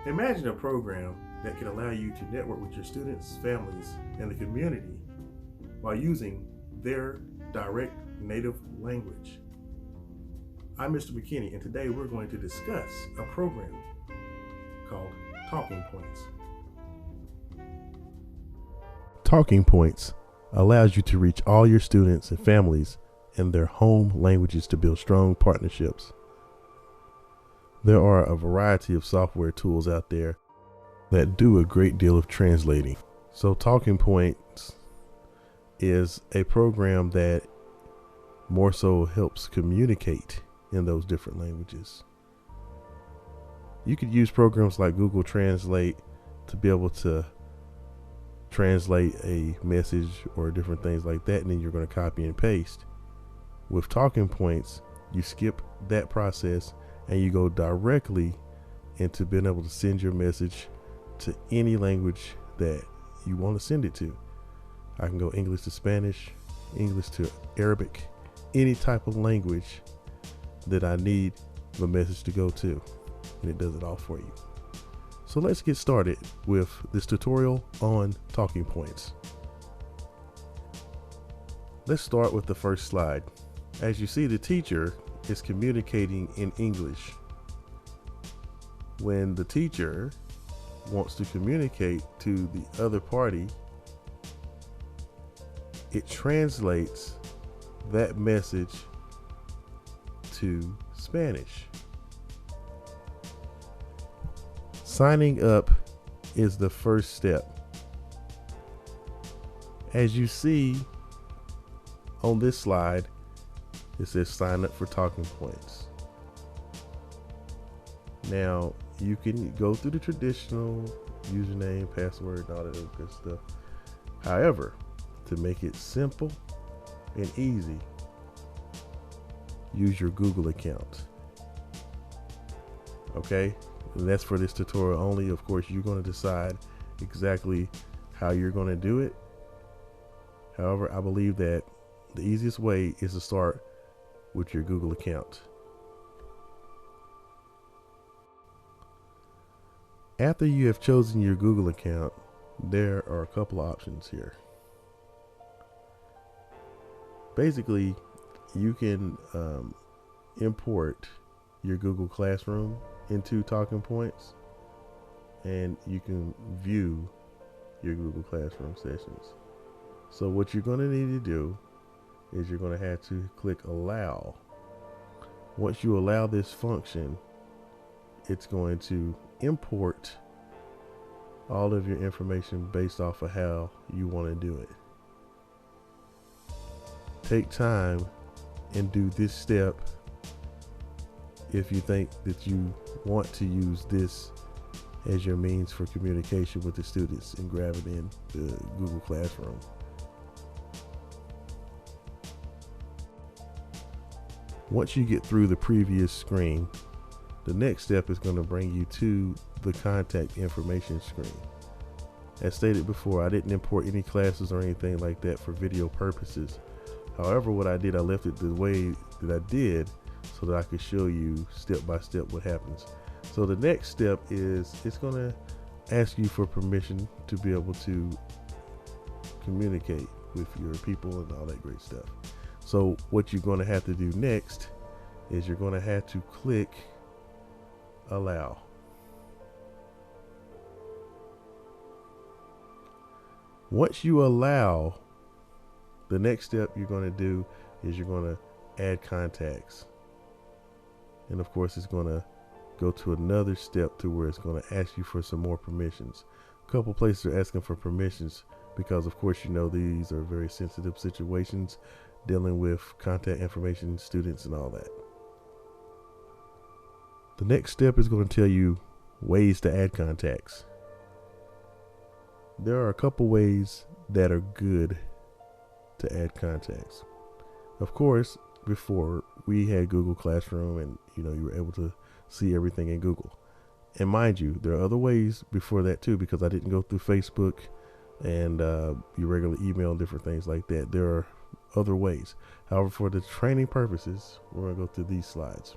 Imagine a program that can allow you to network with your students, families, and the community while using their direct native language. I'm Mr. McKinney, and today we're going to discuss a program called Talking Points. Talking Points allows you to reach all your students and families in their home languages to build strong partnerships. There are a variety of software tools out there that do a great deal of translating. So Talking Points is a program that more so helps communicate in those different languages. You could use programs like Google Translate to be able to translate a message or different things like that, and then you're going to copy and paste. With Talking Points, you skip that process and you go directly into being able to send your message to any language that you want to send it to. I can go English to Spanish, English to Arabic, any type of language that I need the message to go to, and it does it all for you. So let's get started with this tutorial on Talking Points. Let's start with the first slide. As you see, the teacher is communicating in English. When the teacher wants to communicate to the other party, it translates that message to Spanish. Signing up is the first step. As you see on this slide, it says sign up for Talking Points. Now, you can go through the traditional username, password, and all that other good stuff. However, to make it simple and easy, use your Google account. Okay? And that's for this tutorial only. Of course, you're going to decide exactly how you're going to do it. However, I believe that the easiest way is to start with your Google account. After you have chosen your Google account, there are a couple of options here. Basically, you can import your Google Classroom into Talking Points, and you can view your Google Classroom sessions. So what you're going to need to do is you're going to have to click allow. Once you allow this function, it's going to import all of your information based off of how you want to do it. Take time and do this step if you think that you want to use this as your means for communication with the students and grab it in the Google Classroom. Once you get through the previous screen, the next step is going to bring you to the contact information screen. As stated before, I didn't import any classes or anything like that for video purposes. However, what I did, I left it the way that I did so that I could show you step by step what happens. So the next step is it's going to ask you for permission to be able to communicate with your people and all that great stuff. So what you're going to have to do next is you're going to have to click allow. Once you allow, the next step you're going to do is you're going to add contacts. And of course, it's going to go to another step to where it's going to ask you for some more permissions. A couple places are asking for permissions because, of course, you know these are very sensitive situations dealing with contact information, students, and all that. The next step is going to tell you ways to add contacts. There are a couple ways that are good to add contacts. Of course, before we had Google Classroom and you were able to see everything in Google. And mind you, there are other ways before that too, because I didn't go through Facebook and your regular email, different things like that. There are other ways. However, for the training purposes, we're going to go through these slides.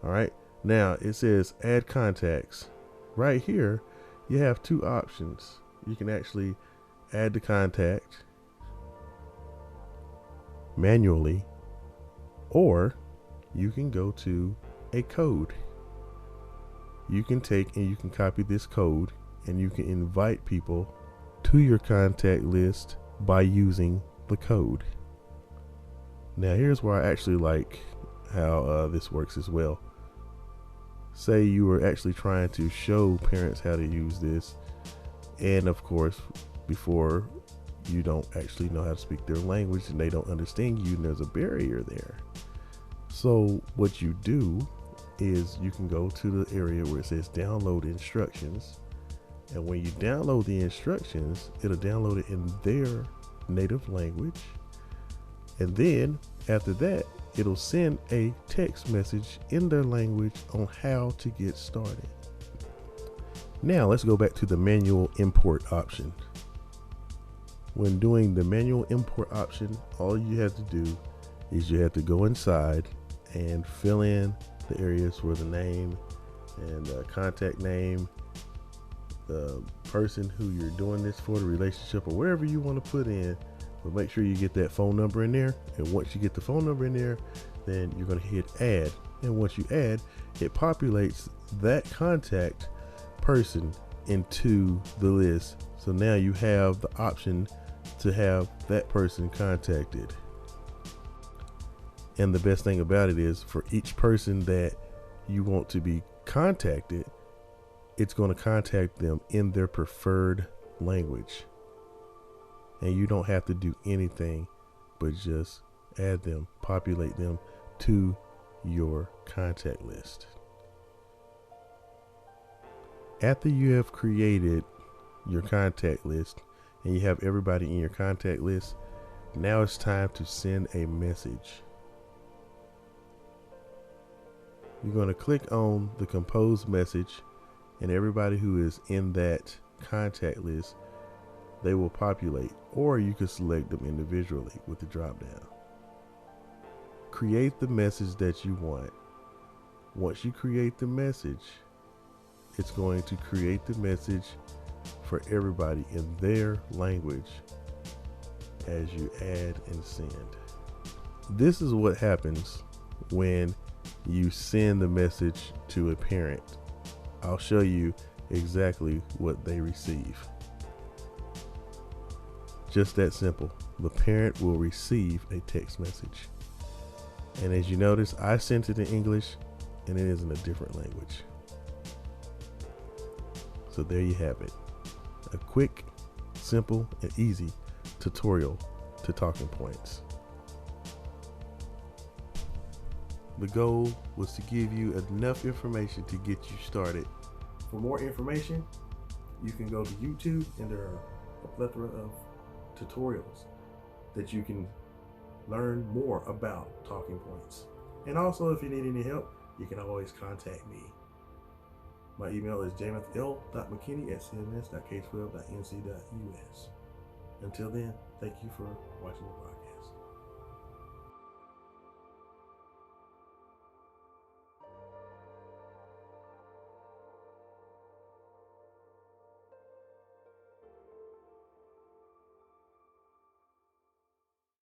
All right. Now it says add contacts. right here, you have two options. You can actually add the contact manually, or you can go to a code. You can take and you can copy this code and you can invite people to your contact list by using the code. Now here's where I actually like how this works as well. Say you were actually trying to show parents how to use this, and of course before you don't actually know how to speak their language and they don't understand you, and there's a barrier there. So what you do is you can go to the area where it says download instructions, and when you download the instructions, it'll download it in their native language, and then after that it'll send a text message in their language on how to get started. Now let's go back to the manual import option. When doing the manual import option, all you have to do is you have to go inside and fill in the areas for the name and contact name, the person who you're doing this for, the relationship, or wherever you want to put in. But make sure you get that phone number in there, and once you get the phone number in there, then you're going to hit add, and once you add, it populates that contact person into the list. So now you have the option to have that person contacted. And the best thing about it is, for each person that you want to be contacted, it's going to contact them in their preferred language. And you don't have to do anything but just add them, populate them to your contact list. After you have created your contact list and you have everybody in your contact list, now it's time to send a message. You're going to click on the compose message, and everybody who is in that contact list, they will populate, or you can select them individually with the drop down. Create the message that you want. Once you create the message, it's going to create the message for everybody in their language as you add and send. This is what happens when you send the message to a parent. I'll show you exactly what they receive. Just that simple. The parent will receive a text message. And as you notice, I sent it in English and it is in a different language. So there you have it. A quick, simple, and easy tutorial to talking points. The goal was to give you enough information to get you started. For more information, you can go to YouTube, and there are a plethora of tutorials that you can learn more about talking points. And also, if you need any help, you can always contact me. My email is jamethL.mckinney@cms.k12.nc.us. Until then, thank you for watching the podcast.